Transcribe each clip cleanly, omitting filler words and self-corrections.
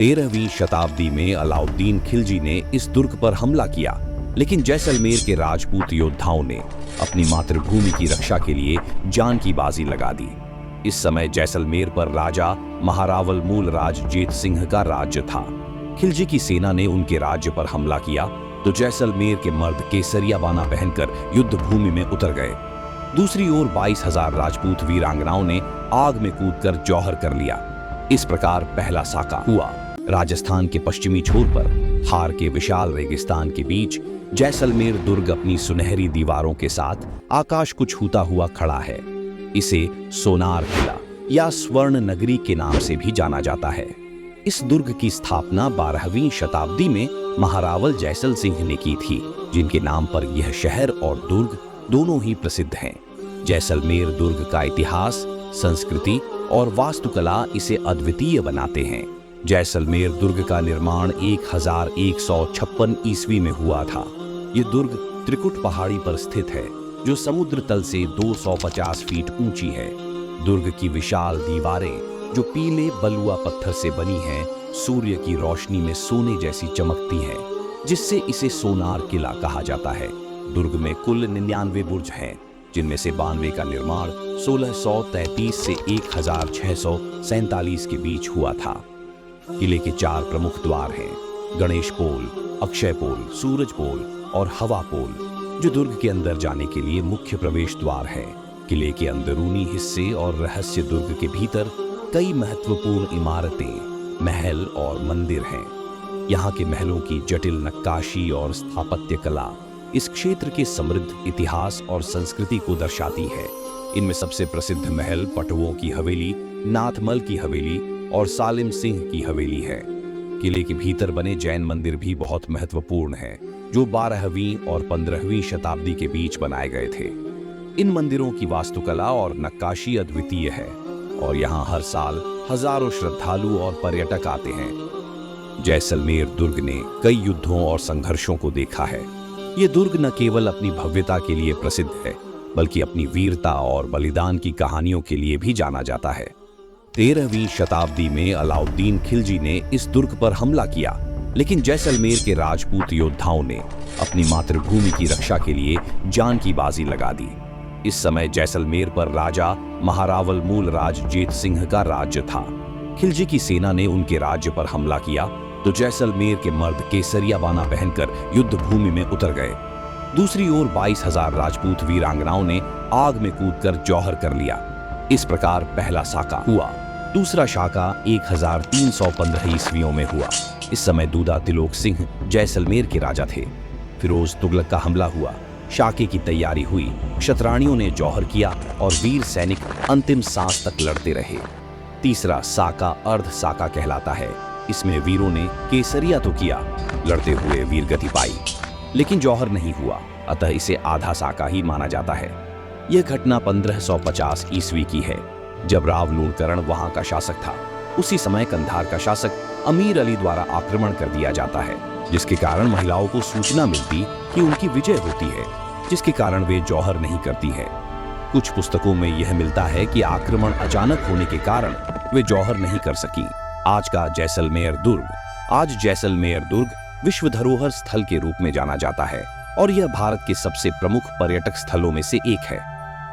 13वीं शताब्दी में अलाउद्दीन खिलजी ने इस दुर्ग पर हमला किया, लेकिन जैसलमेर के राजपूत योद्धाओं ने अपनी मातृभूमि की रक्षा के लिए जान की बाजी लगा दी। इस समय जैसलमेर पर राजा महारावल मूलराज जीत सिंह का राज्य था। खिलजी की सेना ने उनके राज्य पर हमला किया तो जैसलमेर के मर्द केसरिया बाना पहनकर युद्ध भूमि में उतर गए। दूसरी ओर 22,000 राजपूत वीरांगनाओं ने आग में कूदकर जौहर कर लिया। इस प्रकार पहला साका हुआ। राजस्थान के पश्चिमी छोर पर थार के विशाल रेगिस्तान के बीच जैसलमेर दुर्ग अपनी सुनहरी दीवारों के साथ आकाश को छूता हुआ खड़ा है। इसे सोनार किला या स्वर्ण नगरी के नाम से भी जाना जाता है। इस दुर्ग की स्थापना 12वीं शताब्दी में महारावल जैसल सिंह ने की थी, जिनके नाम पर यह शहर और दुर्ग दोनों ही प्रसिद्ध हैं। जैसलमेर दुर्ग का इतिहास, संस्कृति और वास्तुकला इसे अद्वितीय बनाते हैं। जैसलमेर दुर्ग का निर्माण 1156 ईस्वी में हुआ था। ये दुर्ग त्रिकुट पहाड़ी पर स्थित है, जो समुद्र तल से 250 फीट ऊंची है। दुर्ग की विशाल दीवारें, जो पीले बलुआ पत्थर से बनी हैं, सूर्य की रोशनी में सोने जैसी चमकती हैं, जिससे इसे सोनार किला कहा जाता है। दुर्ग में कुल 99 बुर्ज हैं, जिनमें से 92 का निर्माण 1633 से 1647 के बीच हुआ था। किले के 4 प्रमुख द्वार हैं: गणेश पोल, अक्षय पोल, सूरज पोल और हवा पोल, जो दुर्ग के अंदर जाने के लिए मुख्य प्रवेश द्वार है। किले के अंदरूनी हिस्से और रहस्य दुर्ग के भीतर कई महत्वपूर्ण इमारतें, महल और मंदिर हैं। यहाँ के महलों की जटिल नक्काशी और स्थापत्य कला इस क्षेत्र के समृद्ध इतिहास और संस्कृति को दर्शाती है। इनमें सबसे प्रसिद्ध महल पटवों की हवेली, नाथमल की हवेली और सालिम सिंह की हवेली है। किले के भीतर बने जैन मंदिर भी बहुत महत्वपूर्ण हैं, जो 12वीं और 15वीं शताब्दी के बीच बनाए गए थे। इन मंदिरों की वास्तुकला और नक्काशी अद्वितीय है और यहाँ हर साल हजारों श्रद्धालु और पर्यटक आते हैं। जैसलमेर दुर्ग ने कई युद्धों और संघर्षों को देखा है। ये दुर्ग न केवल अपनी भव्यता के लिए प्रसिद्ध है, बल्कि अपनी वीरता और बलिदान की कहानियों के लिए भी जाना जाता है। 13वीं शताब्दी में अलाउद्दीन खिलजी ने इस दुर्ग पर हमला किया, लेकिन जैसलमेर के राजपूत योद्धाओं ने अपनी मातृभूमि की रक्षा के लिए जान की बाजी लगा दी। इस समय जैसलमेर पर राजा महारावल मूलराज जीत सिंह का राज्य था। खिलजी की सेना ने उनके राज्य पर हमला किया तो जैसलमेर के मर्द केसरिया बाना पहनकर युद्ध भूमि में उतर गए। दूसरी ओर 22,000 राजपूत वीरांगनाओं ने आग में कूदकर जौहर कर लिया। इस प्रकार पहला साका हुआ। दूसरा साका 1315 ईस्वियों में हुआ। इस समय दूदा तिलोक सिंह जैसलमेर के राजा थे। फिरोज तुगलक का हमला हुआ। साके की तैयारी हुई। क्षत्राणियों ने जौहर किया और वीर सैनिक अंतिम सांस तक लड़ते रहे। तीसरा साका अर्ध साका कहलाता है। इसमें वीरों ने केसरिया तो किया, लड़ते हुए वीरगति पाई, लेकिन जौहर नहीं हुआ, अतः इसे आधा साका ही माना जाता है। यह घटना 1550 ईस्वी की है, जब राव लूणकरण वहां का शासक था। उसी समय कंधार का शासक अमीर अली द्वारा आक्रमण कर दिया जाता है, जिसके कारण महिलाओं को सूचना मिलती कि उनकी विजय होती है, जिसके कारण वे जौहर नहीं करती है। कुछ पुस्तकों में यह मिलता है कि आक्रमण अचानक होने के कारण वे जौहर नहीं कर सकी। आज जैसलमेर दुर्ग विश्व धरोहर स्थल के रूप में जाना जाता है और यह भारत के सबसे प्रमुख पर्यटक स्थलों में से एक है।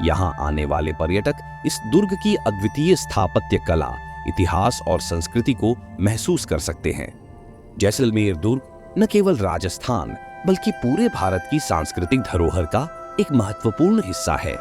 यहाँ आने वाले पर्यटक इस दुर्ग की अद्वितीय स्थापत्य कला, इतिहास और संस्कृति को महसूस कर सकते हैं। जैसलमेर दुर्ग न केवल राजस्थान बल्कि पूरे भारत की सांस्कृतिक धरोहर का एक महत्वपूर्ण हिस्सा है।